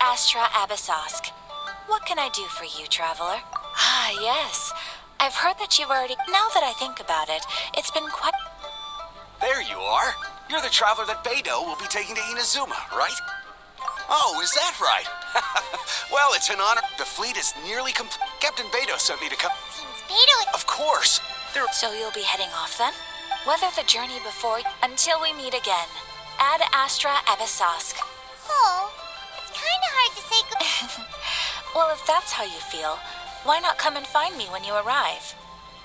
Astra Abyssosk. What can I do for you, traveler? Ah, yes. I've heard that you've already... Now that I think about it, it's been quite... There you are. You're the traveler that Beidou will be taking to Inazuma, right? Oh, is that right? Well, it's an honor. The fleet is nearly complete. Captain Beidou sent me to come. Seems Beidou... Of course. So you'll be heading off then? Weather the journey before... Until we meet again. Ad Astra Abyssosk. Oh, it's kinda hard to say good... Well, if that's how you feel, why not come and find me when you arrive?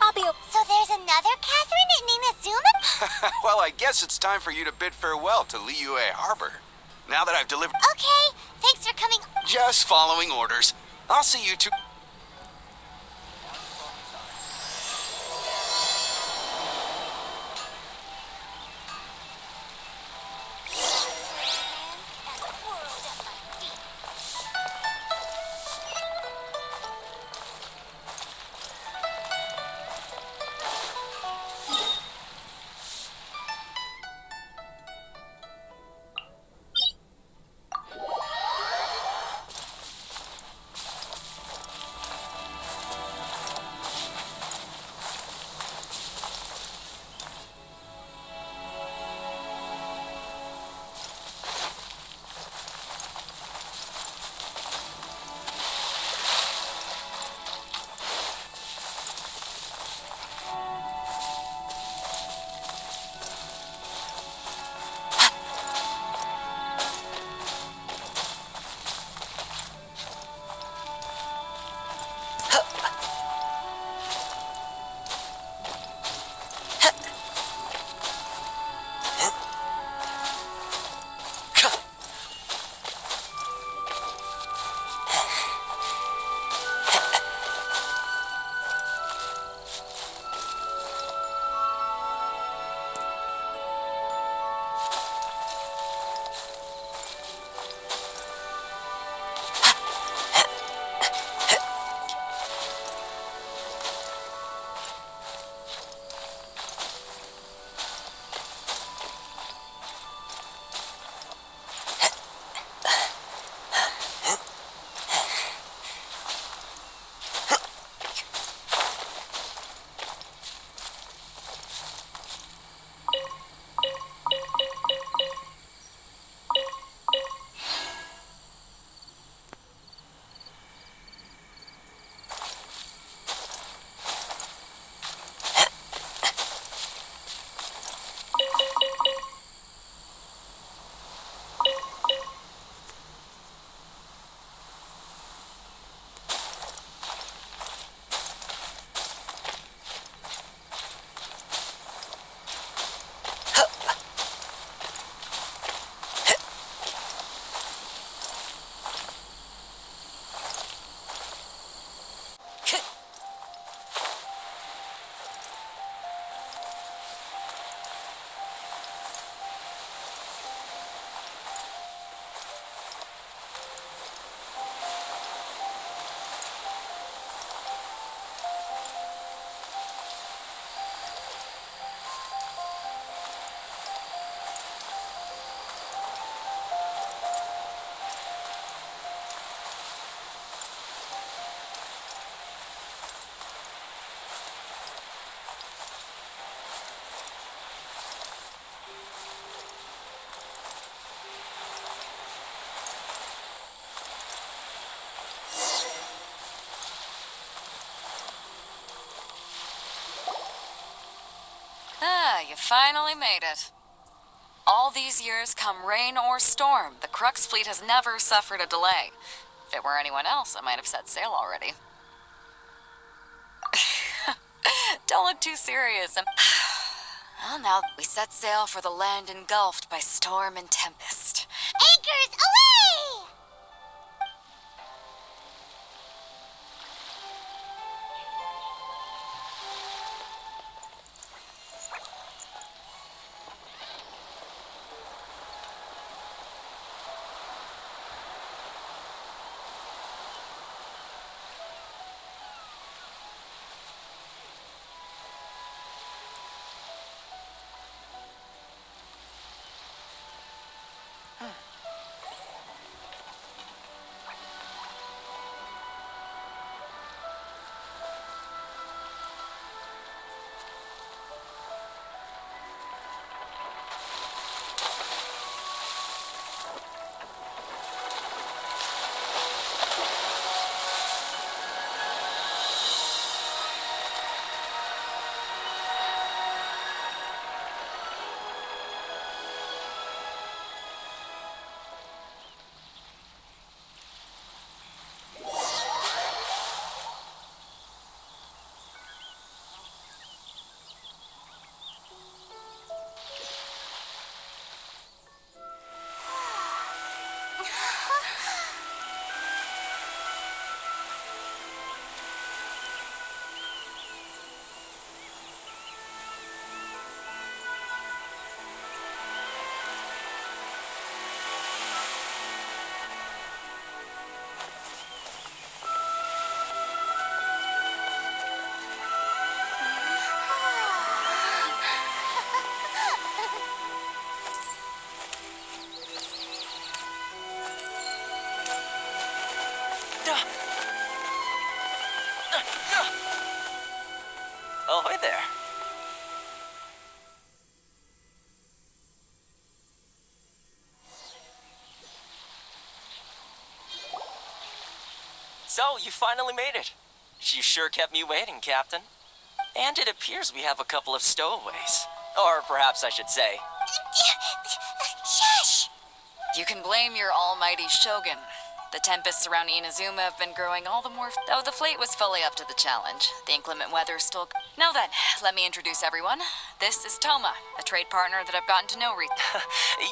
I'll be... So there's another Catherine in Inazuma? Well, I guess it's time for you to bid farewell to Liyue Harbor. Now that I've delivered... Okay, thanks for coming... Just following orders. I'll see you two... You finally made it. All these years, come rain or storm, the Crux fleet has never suffered a delay. If it were anyone else, I might have set sail already. Don't look too serious. Well, now we set sail for the land engulfed by storm and tempest. Anchors away! So, you finally made it. You sure kept me waiting, Captain. And it appears we have a couple of stowaways. Or perhaps I should say. Shush! You can blame your almighty Shogun. The tempests around Inazuma have been growing all the more. Though the fleet was fully up to the challenge, the inclement weather still. Now then, let me introduce everyone. This is Toma, a trade partner that I've gotten to know recently.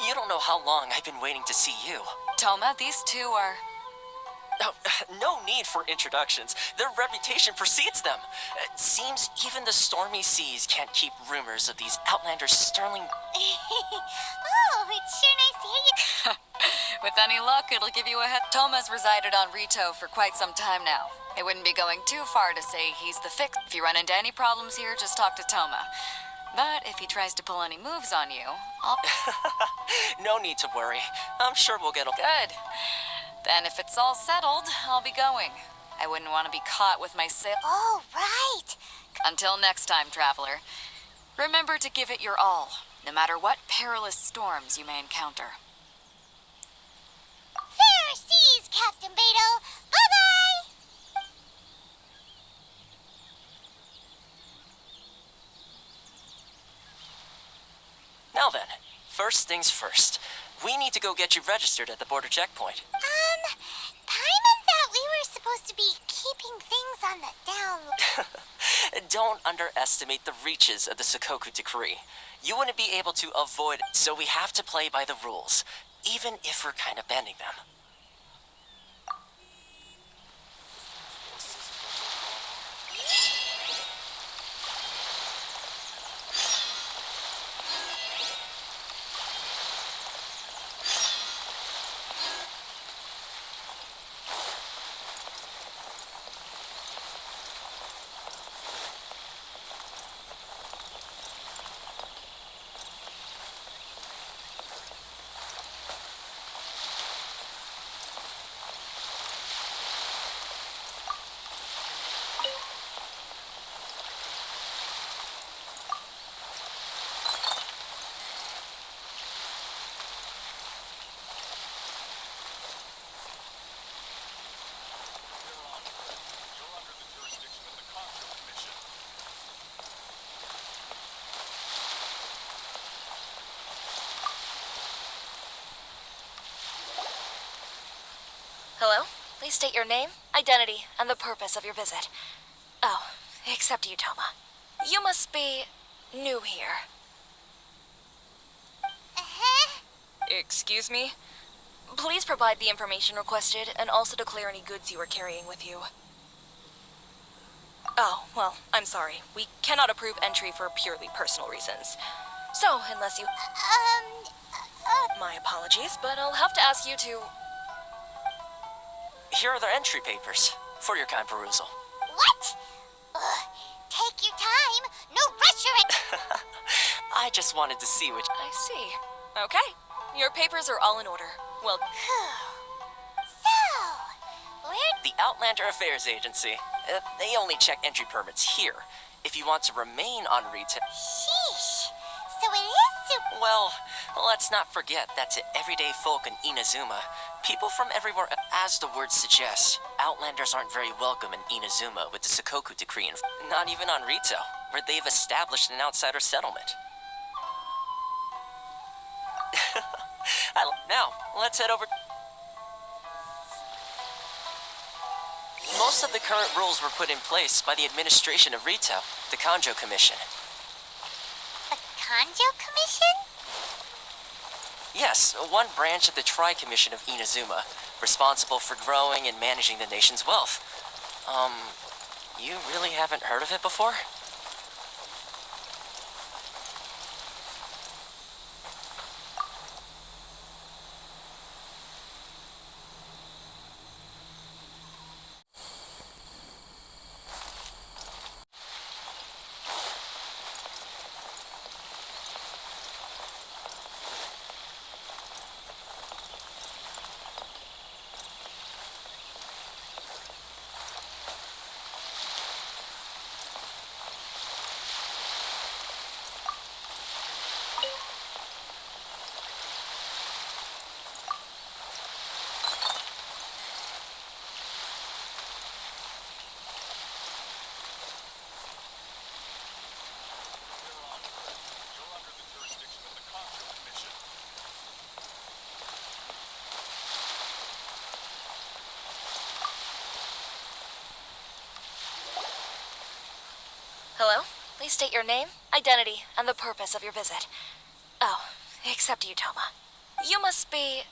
You don't know how long I've been waiting to see you. Toma, these two are. Oh, no need for introductions. Their reputation precedes them. It seems even the stormy seas can't keep rumors of these outlanders sterling. Oh, it's sure nice to hear you. With any luck, it'll give you a head. Toma's resided on Rito for quite some time now. It wouldn't be going too far to say he's the fix. If you run into any problems here, just talk to Toma. But if he tries to pull any moves on you, I'll. No need to worry. I'm sure we'll get. Good. Then if it's all settled, I'll be going. I wouldn't want to be caught with my sail. Oh, right. Until next time, traveler. Remember to give it your all, no matter what perilous storms you may encounter. Fair seas, Captain Beto. Bye-bye. Now then, first things first. We need to go get you registered at the border checkpoint. Paimon thought we were supposed to be keeping things on the down. Don't underestimate the reaches of the Sakoku decree. You wouldn't be able to avoid it, so we have to play by the rules, even if we're kind of bending them. Hello? Please state your name, identity, and the purpose of your visit. Oh, except you, Toma. You must be new here. Uh-huh. Excuse me? Please provide the information requested and also declare any goods you are carrying with you. Oh, well, I'm sorry. We cannot approve entry for purely personal reasons. So, unless you... My apologies, but I'll have to ask you to... Here are the entry papers, for your kind perusal. What? Ugh, take your time. No rush or it. I just wanted to see which... I see. Okay. Your papers are all in order. Well... So, where... The Outlander Affairs Agency. They only check entry permits here. If you want to remain on retail... Sheesh. So it is super... Well, let's not forget that to everyday folk in Inazuma, people from everywhere, as the word suggests, Outlanders aren't very welcome in Inazuma with the Sakoku decree, and not even on Rito, where they've established an outsider settlement. Now, let's head over... Most of the current rules were put in place by the administration of Rito, the Kanjo Commission. The Kanjo Commission? Yes, one branch of the Tri-Commission of Inazuma, responsible for growing and managing the nation's wealth. You really haven't heard of it before? please state your name, identity, and the purpose of your visit? Oh, except you, Toma. You must be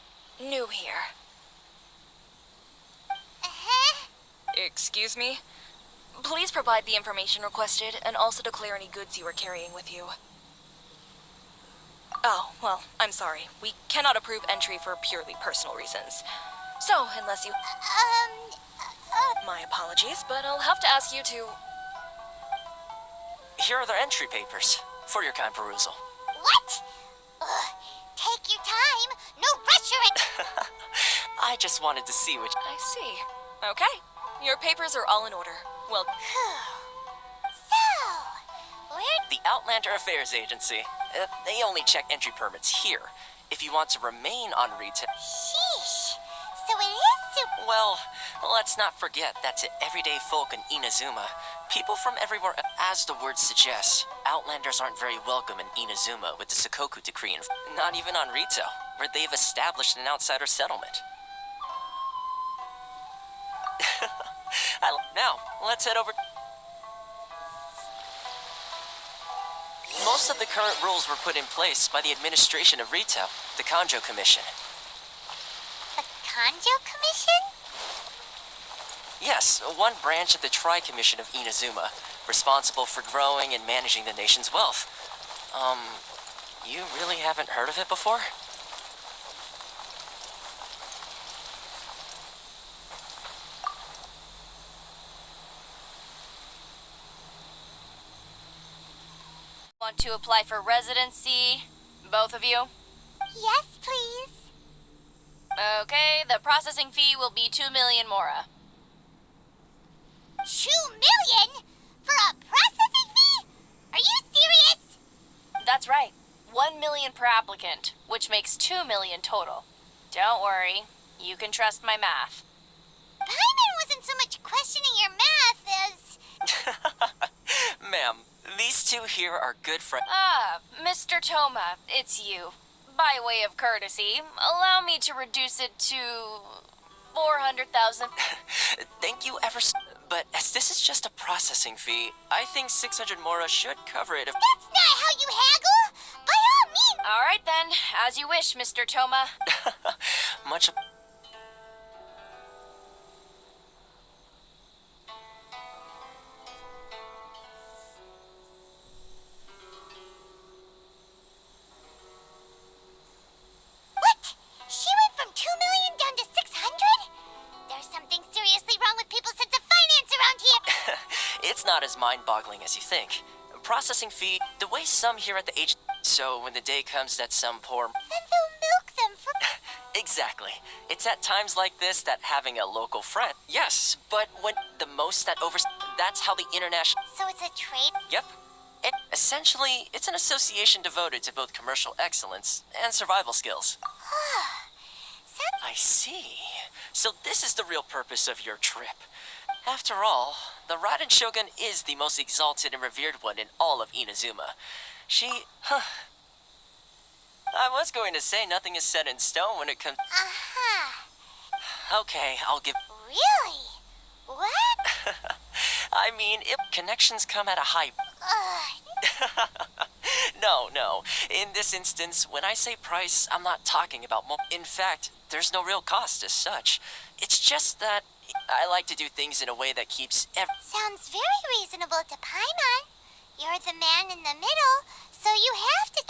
new here. Excuse me? Please provide the information requested and also declare any goods you are carrying with you. Oh, well, I'm sorry. We cannot approve entry for purely personal reasons. So, unless you... My apologies, but I'll have to ask you to... Here are their entry papers for your kind perusal. What? Ugh, take your time. No rush or it. I just wanted to see which. I see. Okay. Your papers are all in order. Well... So, where... The Outlander Affairs Agency. They only check entry permits here. If you want to remain on retail... Sheesh. So it is super... Well, let's not forget that to everyday folk in Inazuma, people from everywhere, as the word suggests, Outlanders aren't very welcome in Inazuma with the Sakoku Decree, and not even on Rito, where they've established an outsider settlement. Now, let's head over. Most of the current rules were put in place by the administration of Rito, the Kanjo Commission. The Kanjo Commission? Yes, one branch of the Tri-Commission of Inazuma, responsible for growing and managing the nation's wealth. You really haven't heard of it before? Want to apply for residency? Both of you? Yes, please. Okay, the processing fee will be 2 million mora. 2 million? For a processing fee? Are you serious? That's right. 1 million per applicant, which makes 2 million total. Don't worry, you can trust my math. Paimon wasn't so much questioning your math as... Ma'am, these two here are good friends. Ah, Mr. Toma, it's you. By way of courtesy, allow me to reduce it to 400,000. Thank you ever so. But as this is just a processing fee, I think 600 mora should cover it if... That's not how you haggle! By all means... All right then, as you wish, Mr. Toma. Much... What? She went from 2 million down to 600? There's something seriously wrong with people's sense of finance around here. It's not as mind-boggling as you think. Processing fee, the way some here at the age... So when the day comes that some poor... Then they'll milk them for... Exactly. It's at times like this that having a local friend... Yes, but when the most that over... That's how the international... So it's a trade? Yep. Essentially, it's an association devoted to both commercial excellence and survival skills. I see. So this is the real purpose of your trip. After all, the Raiden Shogun is the most exalted and revered one in all of Inazuma. I was going to say nothing is set in stone when it comes... Okay, I'll give... Really? What? I mean, if connections come at a high... No. In this instance, when I say price, I'm not talking about more. In fact, there's no real cost as such. It's just that I like to do things in a way that keeps Sounds very reasonable to Paimon. You're the man in the middle, so you have to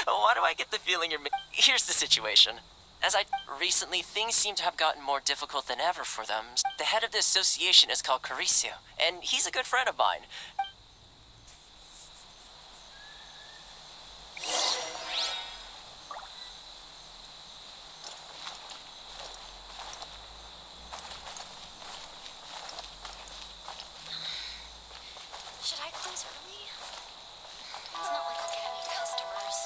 Why do I get the feeling you're... Here's the situation. As recently, things seem to have gotten more difficult than ever for them. The head of the association is called Carisio, and he's a good friend of mine. Should I close early? It's not like I'll get any customers.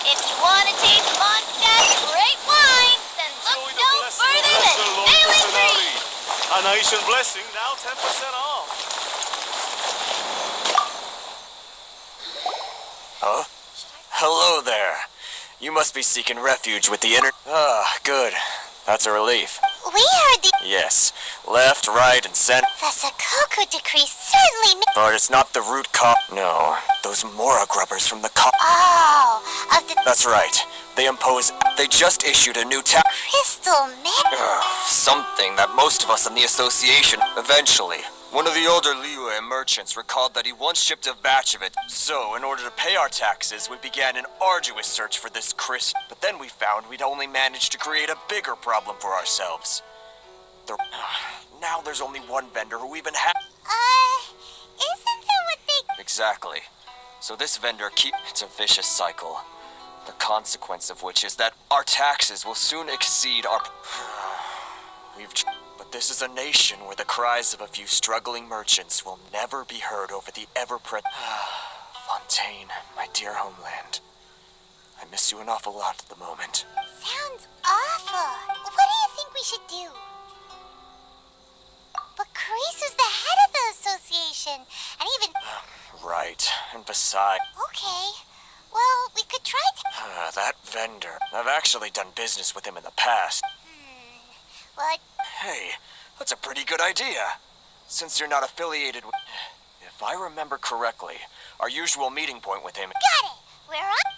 If you want to taste Mondstadt's great wines, then look no further than Sailing Green. A nation blessing, now 10% off. Huh? Hello there. You must be seeking refuge with the inner... Ah, good. That's a relief. We heard the Yes. Left, right, and center. Sakoku decree certainly But it's not the root cause. No. Those Mora grubbers from the Oh, of the That's right. They impose. They just issued a new tax. crystal man. Something that most of us in the association. Eventually, one of the older Liyue merchants recalled that he once shipped a batch of it. So, in order to pay our taxes, we began an arduous search for this crystal. But then we found we'd only managed to create a bigger problem for ourselves. Now there's only one vendor who even has. Isn't that what they... Exactly. So this vendor It's a vicious cycle. The consequence of which is that our taxes will soon exceed our... But this is a nation where the cries of a few struggling merchants will never be heard over the Fontaine, my dear homeland. I miss you an awful lot at the moment. Sounds awful. What do you think we should do? But Carisu's the head of the association, and even... Right, and besides... Okay, well, we could try to... that vendor. I've actually done business with him in the past. Well, Hey, that's a pretty good idea. Since you're not affiliated with... If I remember correctly, our usual meeting point with him... got it. We're on...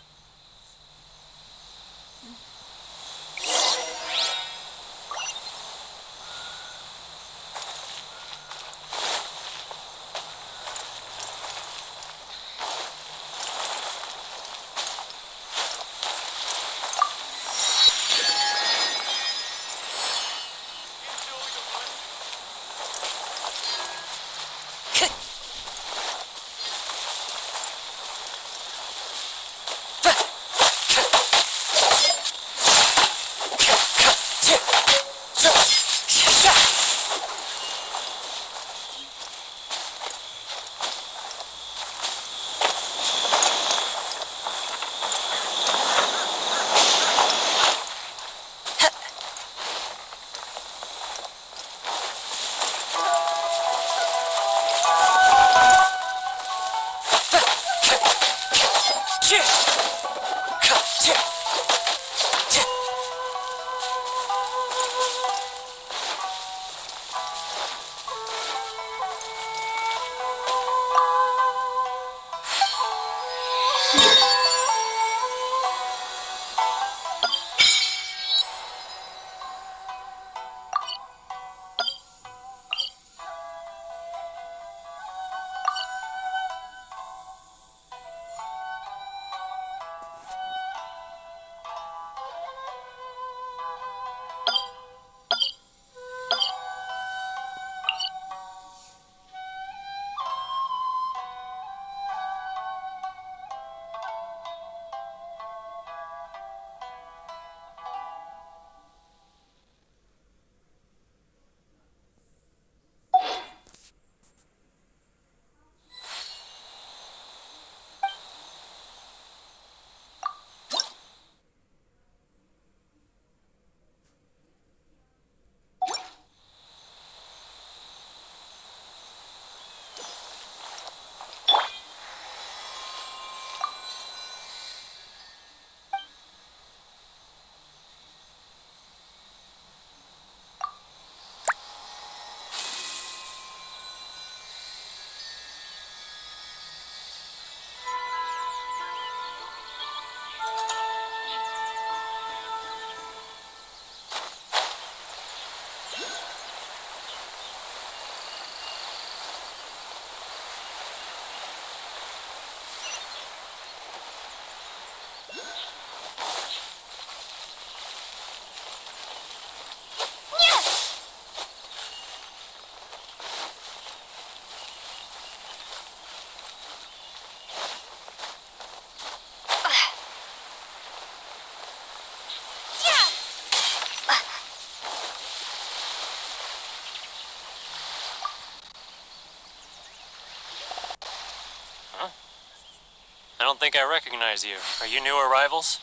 I don't think I recognize you. Are you new arrivals?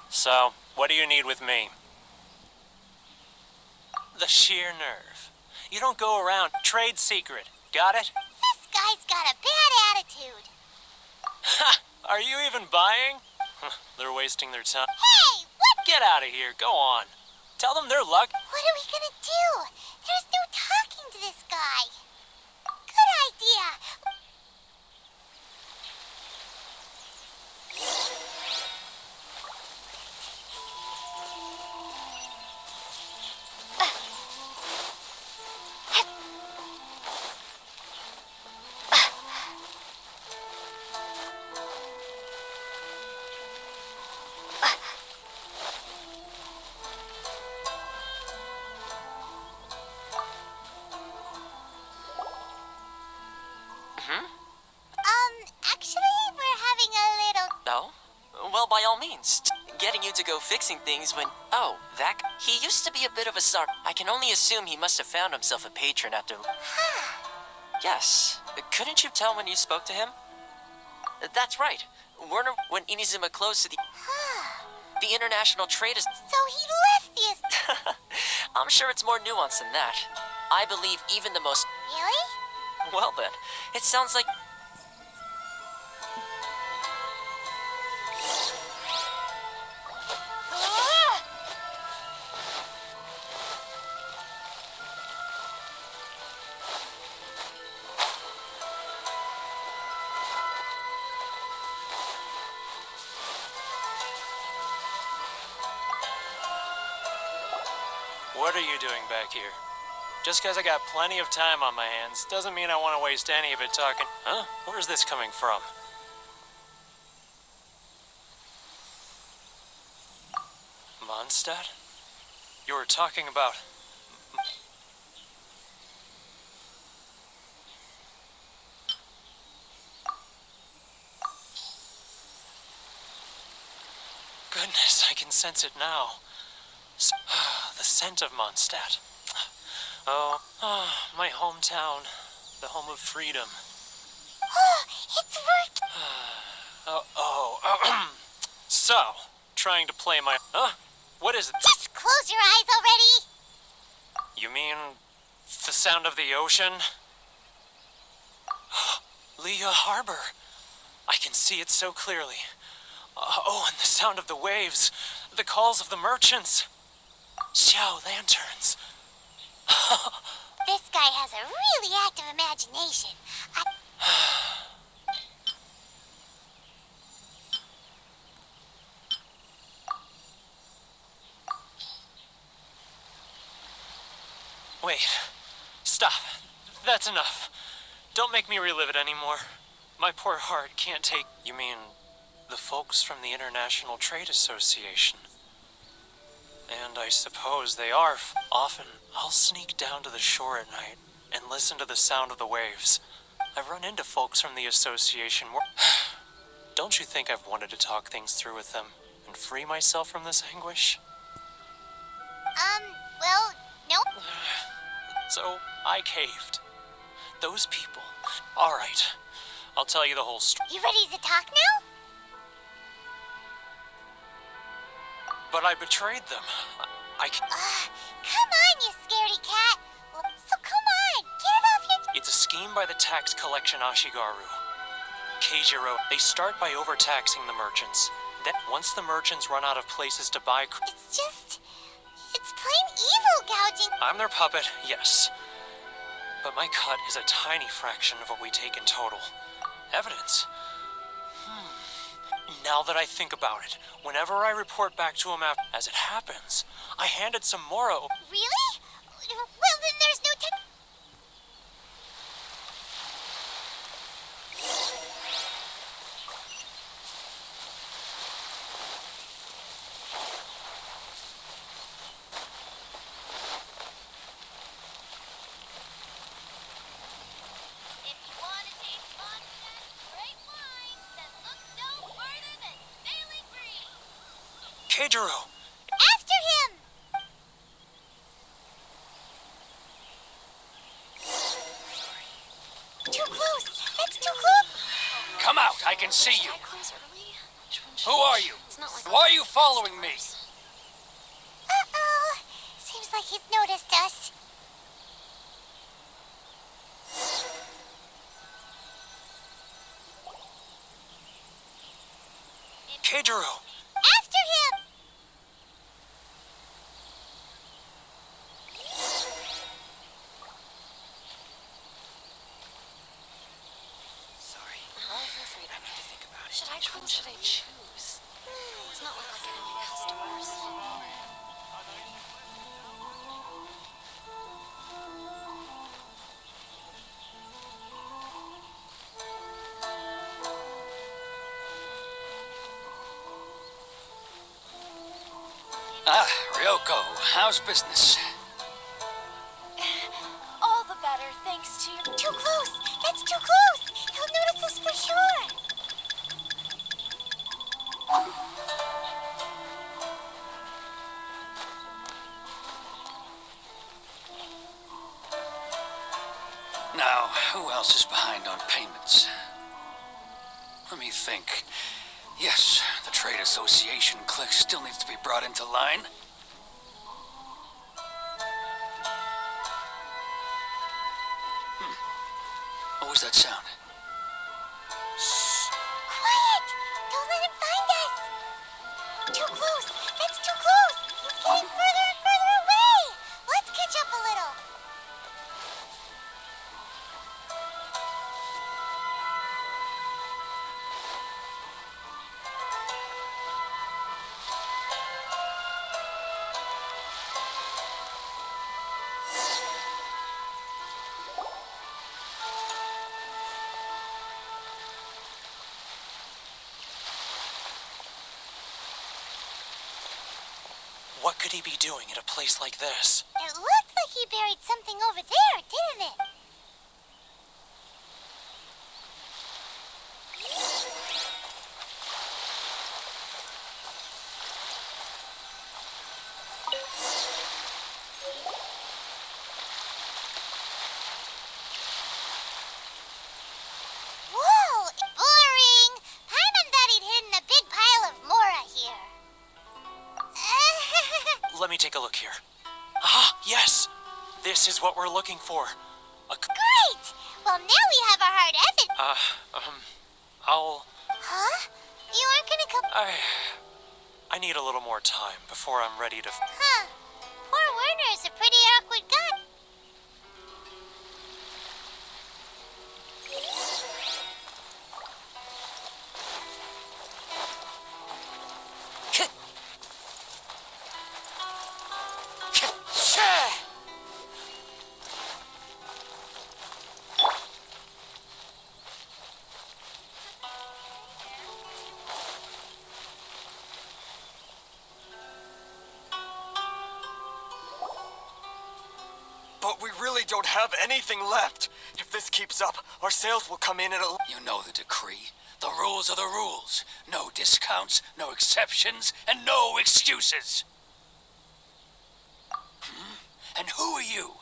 So, what do you need with me? The sheer nerve. You don't go around. Trade secret. Got it? This guy's got a bad attitude. Ha! Are you even buying? They're wasting their time. Hey, what? Get out of here. Go on. Tell them they're luck. What are we gonna do? There's no talking to this guy. Good idea. Actually, we're having a little... Oh? Well, by all means. Getting you to go fixing things when... Oh, that... He used to be a bit of a star. I can only assume he must have found himself a patron after... Yes. Couldn't you tell when you spoke to him? That's right. Werner, when Inazuma closed to the international trade is... So he left the... I'm sure it's more nuanced than that. I believe even the most... Really? Well then, it sounds like... What are you doing back here? Just because I got plenty of time on my hands doesn't mean I want to waste any of it talking. Huh? Where's this coming from? Mondstadt? You were talking about... Goodness, I can sense it now. The scent of Mondstadt. Oh, my hometown. The home of freedom. Oh, it's working. So, trying to play my... What is it? Just close your eyes already. You mean the sound of the ocean? Leah Harbor. I can see it so clearly. And the sound of the waves. The calls of the merchants. Xiao lanterns. This guy has a really active imagination. Wait. Stop. That's enough. Don't make me relive it anymore. My poor heart can't take... You mean the folks from the International Trade Association? And I suppose they are. Often, I'll sneak down to the shore at night and listen to the sound of the waves. I've run into folks from the association where... Don't you think I've wanted to talk things through with them and free myself from this anguish? Well, no. So, I caved. Those people. Alright, I'll tell you the whole story. You ready to talk now? But I betrayed them. Come on, you scaredy cat. So come on, get it off your... It's a scheme by the tax collection Ashigaru. Keijiro, they start by overtaxing the merchants. Then, once the merchants run out of places to buy... It's plain evil gouging. I'm their puppet, yes. But my cut is a tiny fraction of what we take in total. Evidence. Now that I think about it, whenever I report back to him as it happens, I handed some Mora... Really? Well, then there's no time. If you want to taste Mondstadt's great wine, then look no further than Sailing Green. Keijiro! After him! Too close! That's too close! Come out, I can see you. Who are you? Why are you following me? Uh-oh. Seems like he's noticed us. Keijiro! After him! Ah, Ryoko, how's business? All the better, thanks to you. Too close! That's too close! He'll notice us for sure! Now, who else is behind on payments? Let me think. Yes, the Trade Association clique still needs to be brought into line. What was that sound? Shh! Quiet! Don't let him find us! Too close! That's too close! He's getting further and further away! Let's catch up a little! What could he be doing at a place like this? It looked like he buried something over there, didn't it? Whoa! Boring! Paimon thought he'd hidden a big pile of Mora here. Let me take a look here. Ah, yes! This is what we're looking for. Great! Well, now we have our hard evidence. Huh? You aren't gonna come... I need a little more time before I'm ready to... Huh. Poor Werner's a pretty awkward guy. But we really don't have anything left. If this keeps up, our sales will come in at a... You know the decree. The rules are the rules. No discounts, no exceptions, and no excuses. And who are you?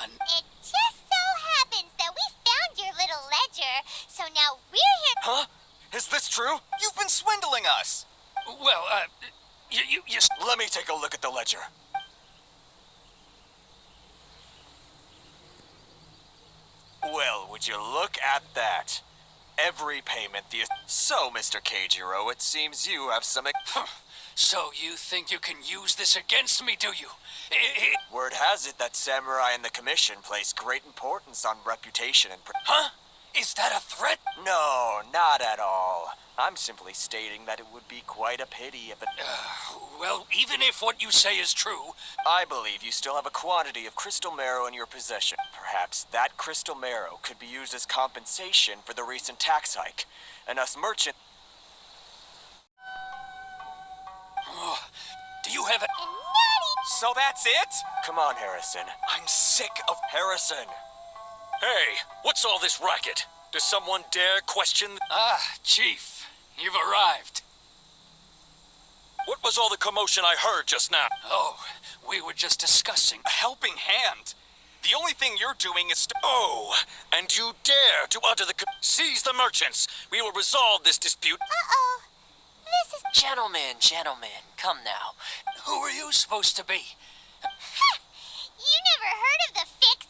It just so happens that we found your little ledger, so now we're here... Huh? Is this true? You've been swindling us! Well, you... Let me take a look at the ledger. Well, would you look at that? Every payment the... So, Mr. Keijiro, it seems you have some... So you think you can use this against me, do you? Word has it that Samurai and the Commission place great importance on reputation and... Huh? Is that a threat? No, not at all. I'm simply stating that it would be quite a pity if it... Well, even if what you say is true... I believe you still have a quantity of crystal marrow in your possession. Perhaps that crystal marrow could be used as compensation for the recent tax hike. And us merchant... Do you have a... And Natty... So that's it? Come on, Harrison. I'm sick of... Harrison! Hey, what's all this racket? Does someone dare question... Ah, Chief, you've arrived. What was all the commotion I heard just now? Oh, we were just discussing. A helping hand. The only thing you're doing is... Oh, and you dare to utter the... Seize the merchants! We will resolve this dispute... Uh-oh. This is... Gentlemen, come now. Who are you supposed to be? Ha! You never heard of the Fixer?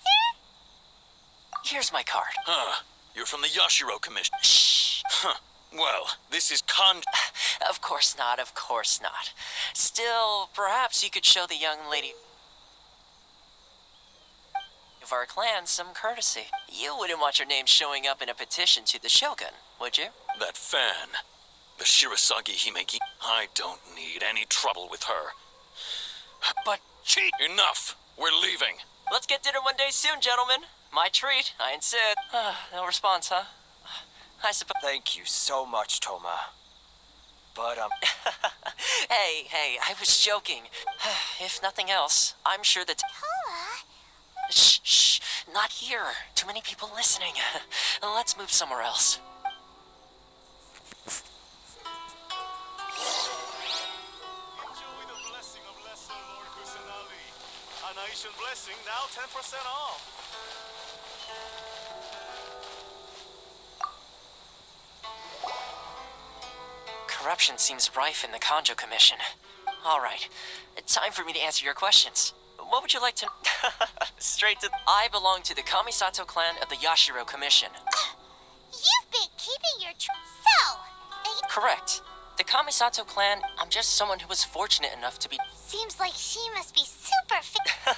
Here's my card. Huh. You're from the Yashiro Commission. Shh. Huh. Well, this is Of course not, of course not. Still, perhaps you could show the young lady of our clan some courtesy. You wouldn't want your name showing up in a petition to the Shogun, would you? That fan. The Shirasagi Himeki. I don't need any trouble with her. But, Chief... Enough. We're leaving. Let's get dinner one day soon, gentlemen. My treat, I insist. No response, huh? I suppose... Thank you so much, Toma. But, Hey, Hey, I was joking. If nothing else, I'm sure that... Toma? Shh, not here. Too many people listening. Let's move somewhere else. Enjoy the blessing of Lesser Lord Kusanali. A nation blessing, now 10% off. Corruption seems rife in the Kanjo Commission. Alright, time for me to answer your questions. What would you like to... Straight to... I belong to the Kamisato clan of the Yashiro Commission. You've been keeping your so. Correct. The Kamisato clan, I'm just someone who was fortunate enough to be... Seems like she must be super fit.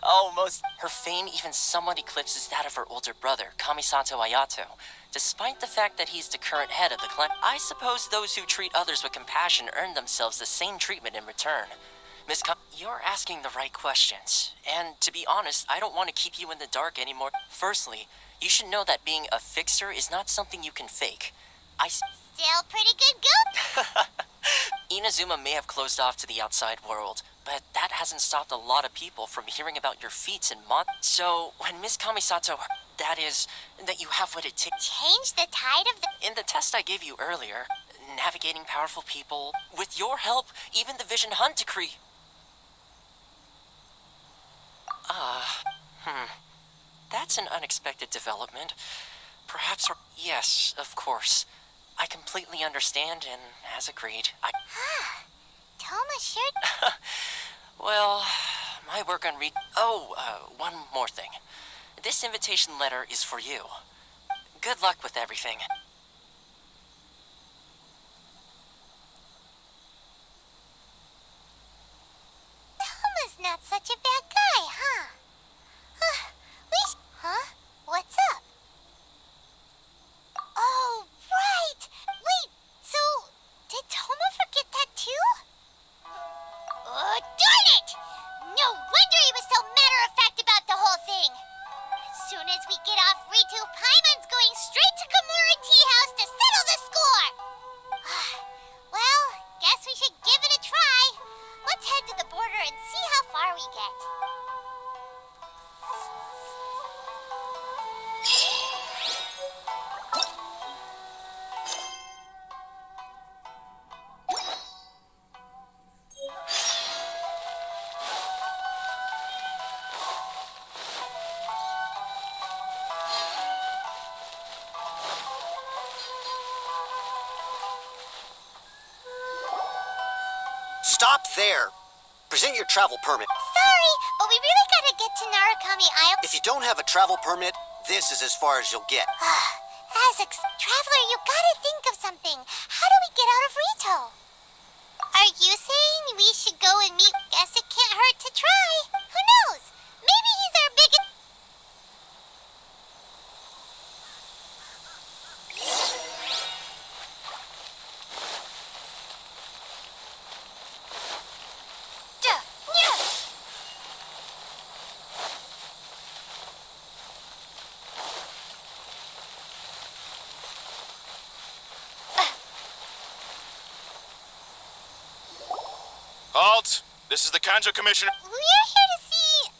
Almost. Her fame even somewhat eclipses that of her older brother, Kamisato Ayato. Despite the fact that he's the current head of the clan, I suppose those who treat others with compassion earn themselves the same treatment in return. Miss you're asking the right questions. And to be honest, I don't want to keep you in the dark anymore. Firstly, you should know that being a fixer is not something you can fake. Still pretty good goop. Inazuma may have closed off to the outside world, but that hasn't stopped a lot of people from hearing about your feats and So, when Miss Kamisato, that is, that you have what it takes... Change the tide of the... In the test I gave you earlier, navigating powerful people, with your help, even the Vision Hunt decree... That's an unexpected development. Perhaps... Yes, of course. I completely understand, and as agreed, Toma sure... Well, my work on one more thing. This invitation letter is for you. Good luck with everything. Toma's not such a bad guy, huh? Huh? What's up? Oh, right! Wait, so, did Toma forget that too? Oh, darn it! No wonder he was so matter-of-fact about the whole thing! As soon as we get off Ritu, Paimon's going straight to Kimura Tea House to settle the score! Well, guess we should give it a try. Let's head to the border and see how far we get. Stop there. Present your travel permit. Sorry, but we really gotta get to Narukami Isle. If you don't have a travel permit, this is as far as you'll get. Traveler, you gotta think of something. How do we get out of Rito? Are you saying we should go and meet? Guess it can't hurt to try. Who knows? Maybe he's our biggest... Halt! This is the Kanjo Commissioner. We're here to see,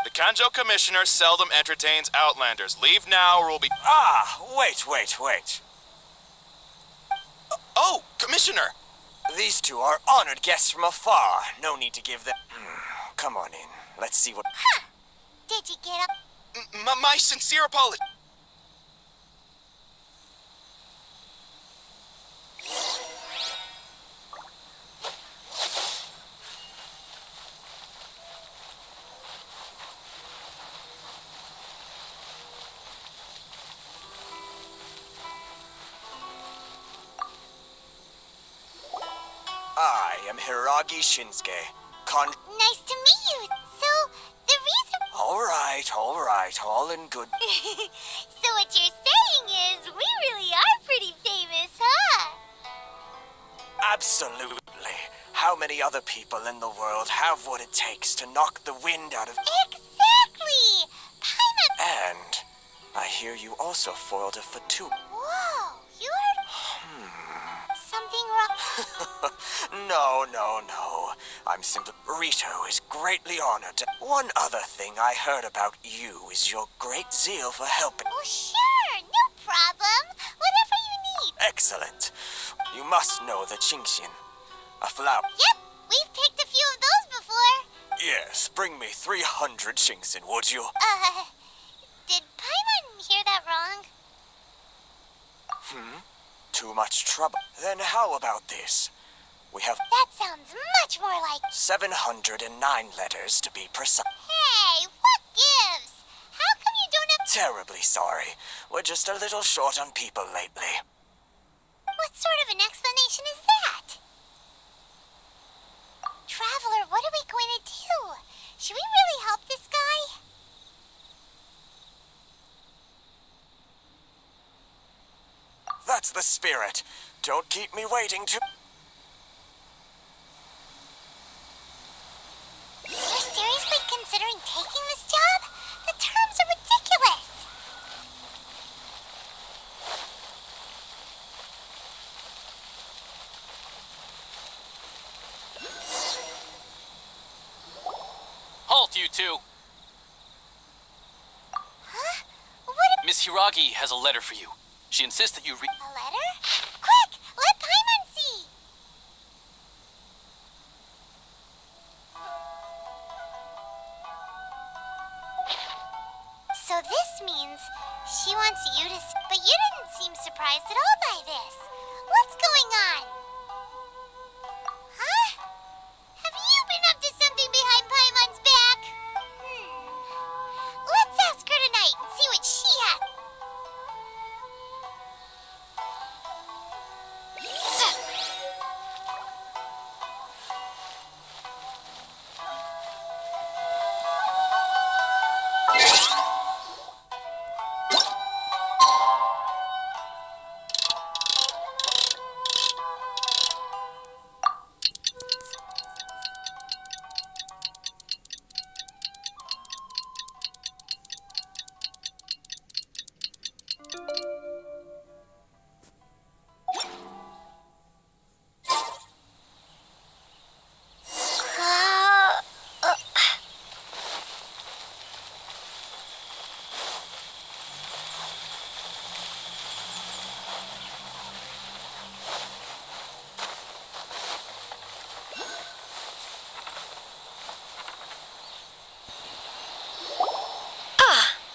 The Kanjo Commissioner seldom entertains Outlanders. Leave now or we'll be... Wait. Oh, Commissioner! These two are honored guests from afar. No need to give them... Come on in. Let's see what... Did you get up? My sincere apology. I am Hiragi Shinsuke. Nice to meet you. So, the reason... Alright, all in good... So what you're saying is, we really are pretty famous, huh? Absolutely. How many other people in the world have what it takes to knock the wind out of... Exactly! Paimon... And I hear you also foiled a Fatu. Whoa, you're... Something wrong... No, no, no. I'm simply... Rito is greatly honored. One other thing I heard about you is your great zeal for helping. Oh, sure, no problem. Whatever you need. Excellent. You must know the Qingxian. A flower. Yep, we've picked a few of those before. Yes, bring me 300 Qingxian, would you? Did Paimon hear that wrong? Too much trouble. Then how about this? We have That sounds much more like... 709 letters to be precise. Hey, what gives? How come you don't have... Terribly sorry. We're just a little short on people lately. What sort of an explanation is that? Traveler, what are we going to do? Should we really help this guy? That's the spirit. Don't keep me waiting too... You're seriously considering taking this job? The terms are ridiculous. Halt, you two! Huh? What Miss Hiragi has a letter for you. She insists that you read. a letter? Quick, let Paimon see. So this means she wants you to... But you didn't seem surprised at all by this. What's going on? Huh? Have you been up to something behind Paimon's back? Let's ask her tonight and see what she has.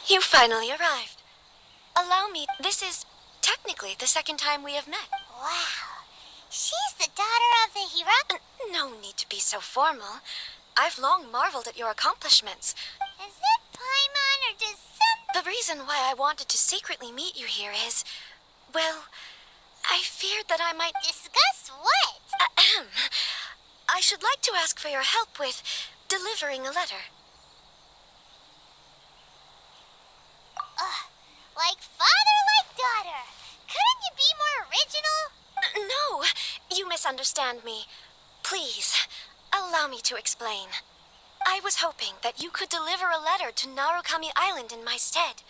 You finally arrived. Allow me, this is technically the second time we have met. Wow. She's the daughter of the hero? No need to be so formal. I've long marveled at your accomplishments. Is it Paimon or does some... The reason why I wanted to secretly meet you here is, well, I feared that I might... Discuss what? Ahem. I should like to ask for your help with delivering a letter. Like father, like daughter. Couldn't you be more original? No, you misunderstand me. Please, allow me to explain. I was hoping that you could deliver a letter to Narukami Island in my stead.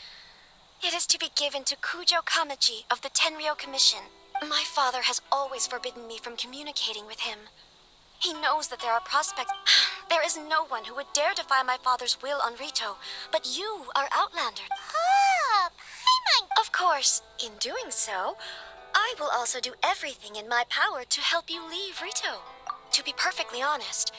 It is to be given to Kujo Kamaji of the Tenryou Commission. My father has always forbidden me from communicating with him. He knows that there are prospects. There is no one who would dare defy my father's will on Rito, but you are Outlander. Oh, Paimon. Of course, in doing so, I will also do everything in my power to help you leave Rito. To be perfectly honest,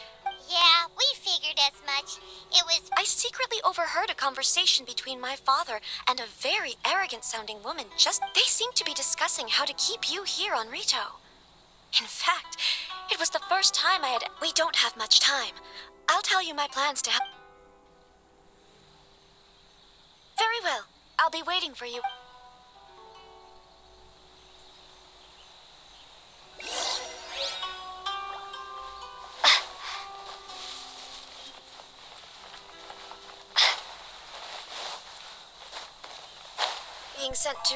Yeah, we figured as much. It was... I secretly overheard a conversation between my father and a very arrogant-sounding woman. They seemed to be discussing how to keep you here on Rito. In fact, it was the first time I had... We don't have much time. I'll tell you my plans to help... Very well. I'll be waiting for you. Being sent to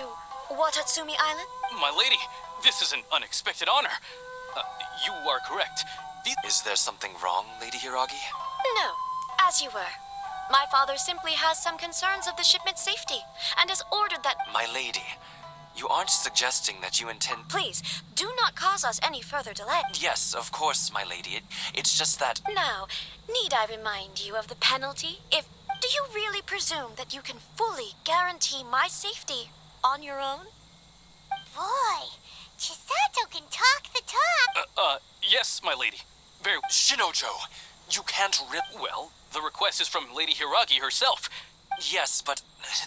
Watatsumi Island? My lady, this is an unexpected honor. You are correct. Is there something wrong, Lady Hiragi? No, as you were. My father simply has some concerns of the shipment's safety, and has ordered that... My lady, You aren't suggesting that you intend... Please, do not cause us any further delay. Yes, of course, my lady. It's just that... Now, need I remind you of the penalty? Do you really presume that you can fully guarantee my safety on your own? Boy, Chisato can talk the talk. Yes, my lady. Very... Shinojo, you can't Well, the request is from Lady Hiragi herself. Yes, but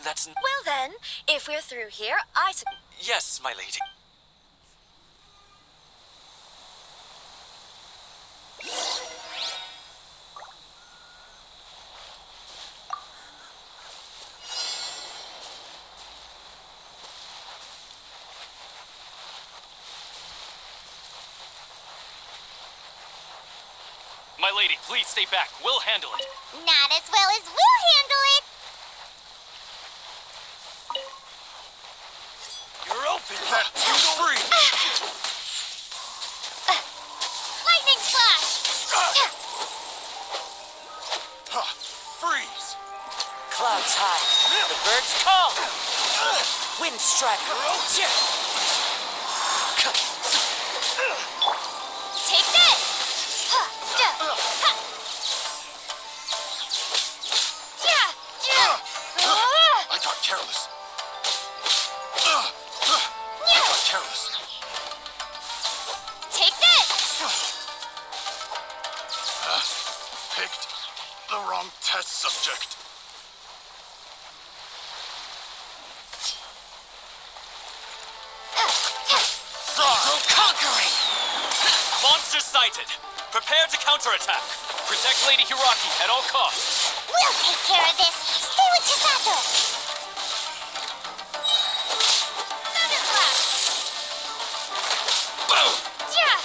that's... Well then, if we're through here, Yes, my lady. My lady, please stay back. We'll handle it. Not as well as we'll handle it. You're open. Free. Lightning slash. Freeze. Clouds high. The birds call. Wind strike. Take this. I got careless. I got careless. Take this. Picked the wrong test subject. So conquering. Monster sighted. Prepare to counterattack. Protect Lady Hiragi at all costs. We'll take care of this. Stay with Chisato. Thunder Clash. Boom! Yeah.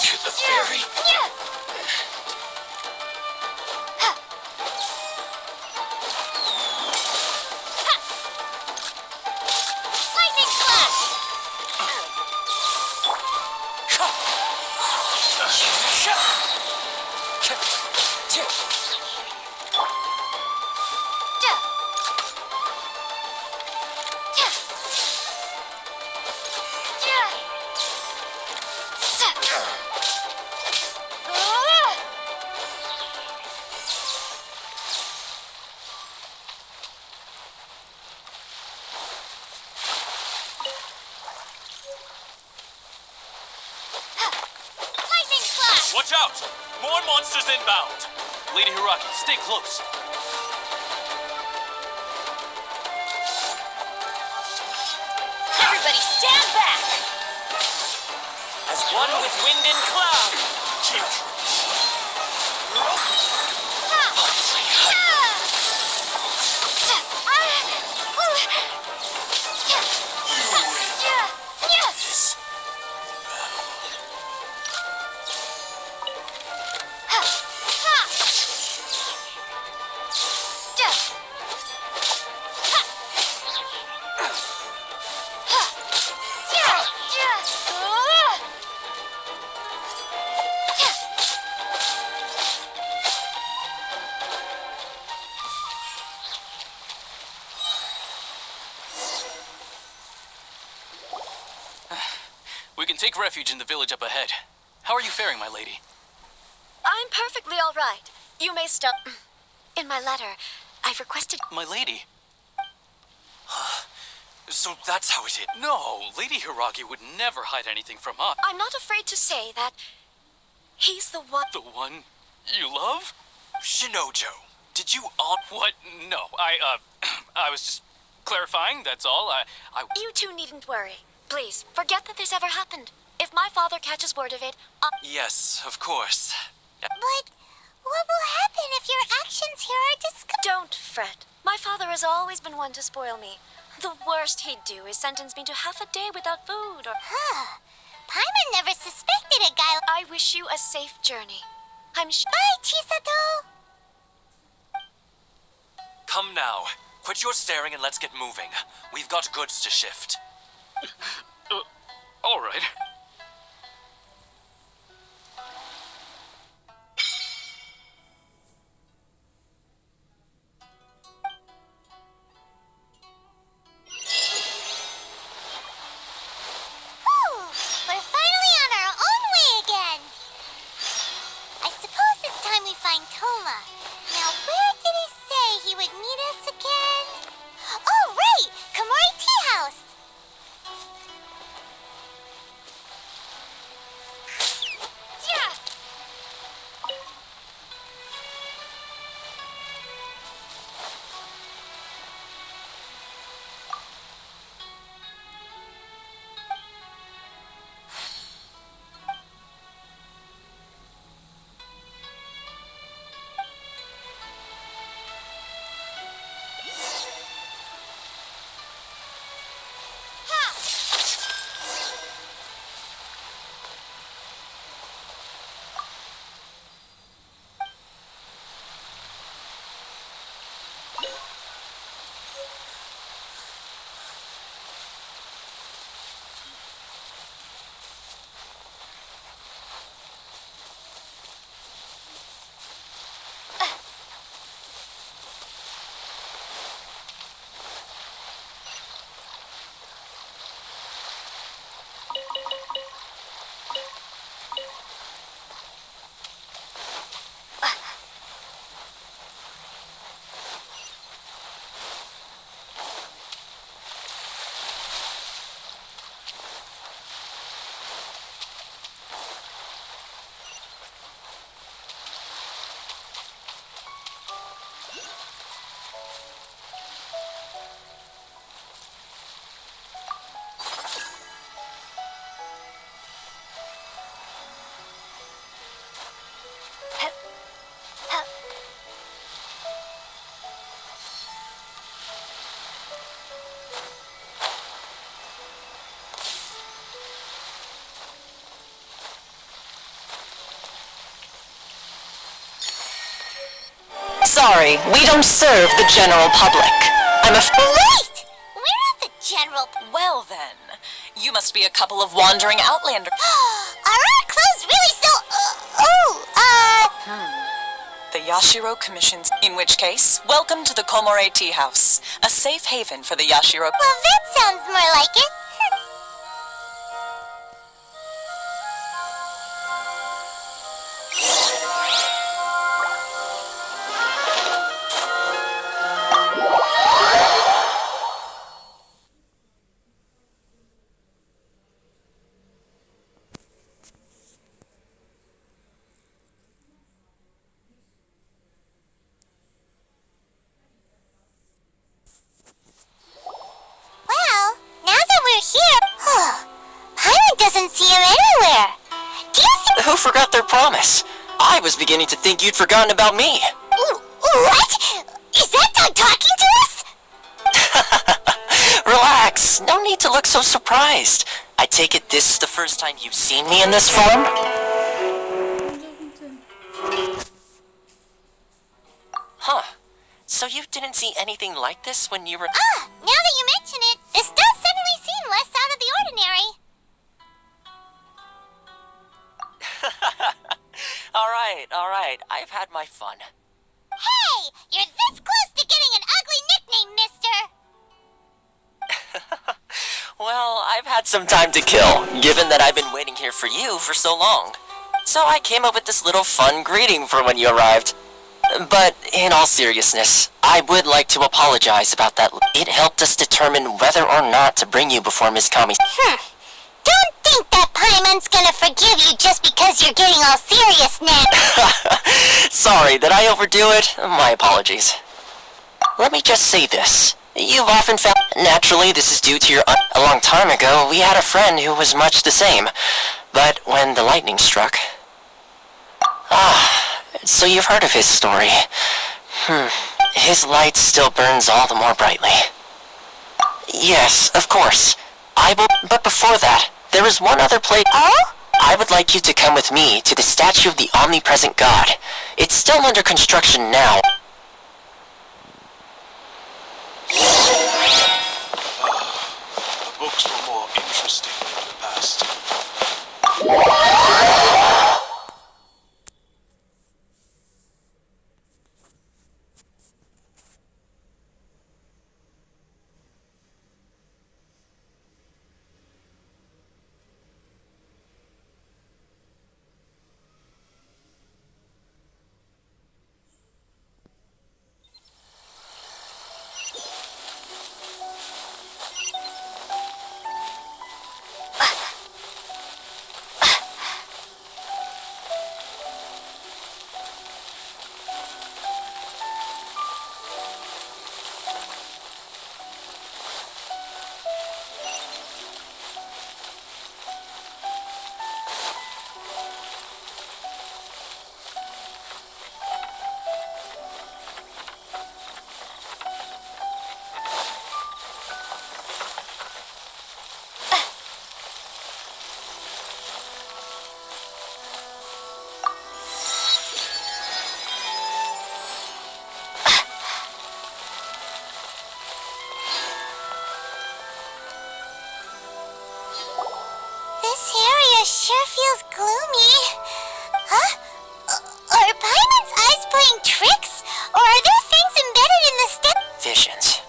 To the fairy. Lightning Slash. Lightning Slash. Watch out! More monsters inbound. Lady Hiragi, stay close. Everybody stand back. As one with wind and cloud. We can take refuge in the village up ahead. How are you faring, my lady? I'm perfectly all right. You may stop. In my letter, I've requested... My lady? So that's how it is. No, Lady Hiragi would never hide anything from us. I'm not afraid to say that he's the one... The one you love? Shinojo, did you all... What? No, I was just clarifying, that's all. I... You two needn't worry. Please, forget that this ever happened. If my father catches word of it, Yes, of course. But what will happen if your actions here are discovered? Don't fret. My father has always been one to spoil me. The worst he'd do is sentence me to half a day without food or... Paimon never suspected a guy. I wish you a safe journey. I'm Bye, Chisato. Come now. Quit your staring and let's get moving. We've got goods to shift. all right. Sorry, we don't serve the general public. Wait! We're not the general... Well then, you must be a couple of wandering outlanders. Are our clothes really so... The Yashiro Commission's... In which case, welcome to the Komore Tea House, a safe haven for the Yashiro... Well, that sounds more like it. Well, now that we're here... Paimon doesn't see him anywhere. Do you think... Who forgot their promise? I was beginning to think you'd forgotten about me. What? Is that dog talking to us? Relax. No need to look so surprised. I take it this is the first time you've seen me in this form? Huh. So you didn't see anything like this when you were... Now that you mention it, this does suddenly seem less out of the ordinary. Alright. I've had my fun. Hey! You're this close to getting an ugly nickname, mister! Well, I've had some time to kill, given that I've been waiting here for you for so long. So I came up with this little fun greeting for when you arrived. But in all seriousness, I would like to apologize about that. It helped us determine whether or not to bring you before Miss Kami. Don't think that Paimon's gonna forgive you just because you're getting all serious now. Sorry, did I overdo it? My apologies. Let me just say this. You've often found... Naturally, this is due to your... A long time ago, we had a friend who was much the same. But when the lightning struck... So you've heard of his story. His light still burns all the more brightly. Yes, of course. But before that, there is one other place... Oh? I would like you to come with me to the statue of the omnipresent god. It's still under construction now. The books were more interesting in the past. This area sure feels gloomy. Huh? Are Paimon's eyes playing tricks? Or are there things embedded in the Visions.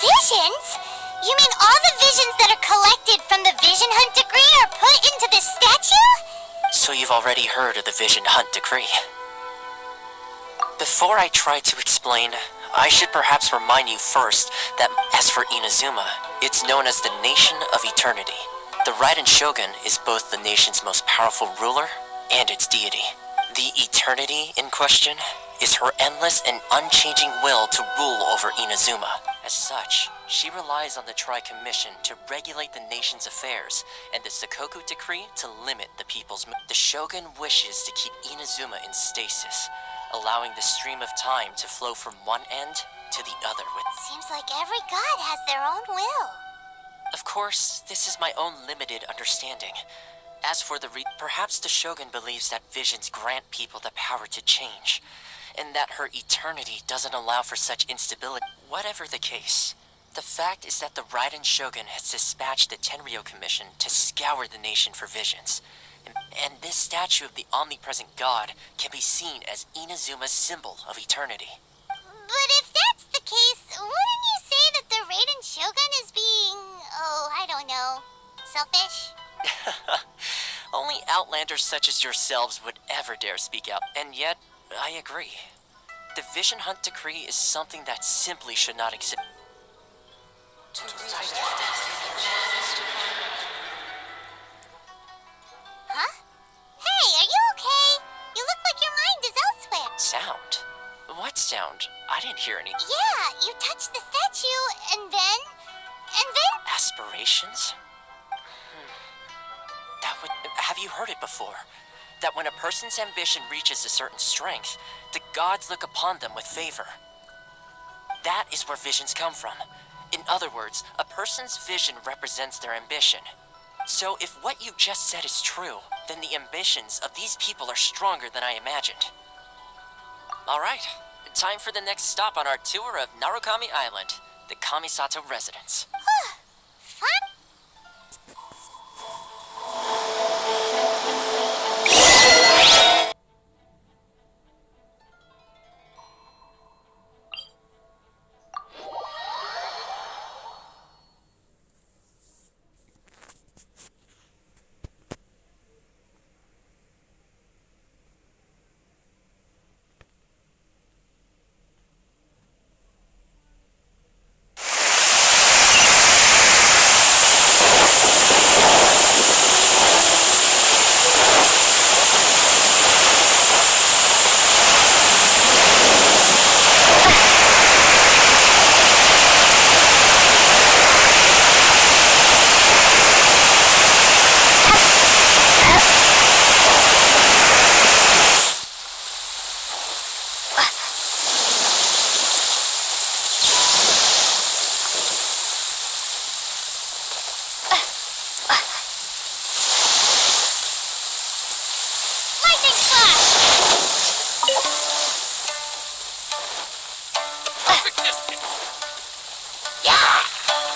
Visions? You mean all the visions that are collected from the Vision Hunt Decree are put into this statue? So you've already heard of the Vision Hunt Decree. Before I try to explain, I should perhaps remind you first that as for Inazuma, it's known as the Nation of Eternity. The Raiden Shogun is both the nation's most powerful ruler and its deity. The eternity in question is her endless and unchanging will to rule over Inazuma. As such, she relies on the Tri-Commission to regulate the nation's affairs, and the Sakoku Decree to limit the people's The Shogun wishes to keep Inazuma in stasis, allowing the stream of time to flow from one end to the other with... Seems like every god has their own will. Of course, this is my own limited understanding. As for perhaps the Shogun believes that visions grant people the power to change, and that her eternity doesn't allow for such instability. Whatever the case, the fact is that the Raiden Shogun has dispatched the Tenryo Commission to scour the nation for visions. And this statue of the omnipresent god can be seen as Inazuma's symbol of eternity. But if that's the case, wouldn't you say that the Raiden Shogun is being, I don't know, selfish? Only outlanders such as yourselves would ever dare speak out. And yet, I agree. The Vision Hunt Decree is something that simply should not exist. Huh? Hey, are you okay? You look like your mind is elsewhere. Sound? What sound? I didn't hear any. Yeah, you touched the statue, and then... Aspirations? Have you heard it before? That when a person's ambition reaches a certain strength, the gods look upon them with favor. That is where visions come from. In other words, a person's vision represents their ambition. So if what you just said is true, then the ambitions of these people are stronger than I imagined. Alright, time for the next stop on our tour of Narukami Island, the Kamisato residence. Fun? Perfect distance. Yeah!